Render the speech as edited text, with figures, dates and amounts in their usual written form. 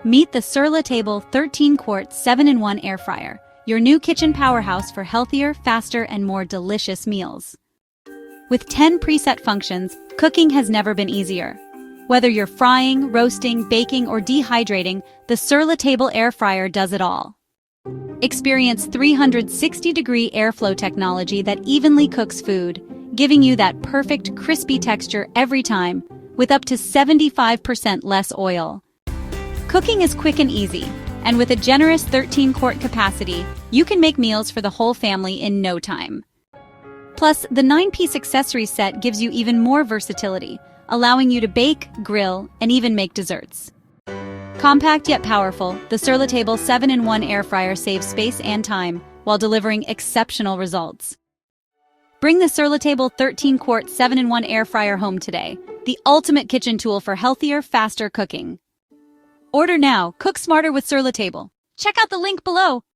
Meet the Sur La Table 13-quart 7-in-1 air fryer, your new kitchen powerhouse for healthier, faster, and more delicious meals. With 10 preset functions, cooking has never been easier. Whether you're frying, roasting, baking, or dehydrating, the Sur La Table air fryer does it all. Experience 360-degree airflow technology that evenly cooks food, giving you that perfect crispy texture every time, with up to 75% less oil. Cooking is quick and easy, and with a generous 13-quart capacity, you can make meals for the whole family in no time. Plus, the 9-piece accessory set gives you even more versatility, allowing you to bake, grill, and even make desserts. Compact yet powerful, the Sur La Table 7-in-1 air fryer saves space and time while delivering exceptional results. Bring the Sur La Table 13-quart 7-in-1 air fryer home today, the ultimate kitchen tool for healthier, faster cooking. Order now, cook smarter with Sur La Table. Check out the link below.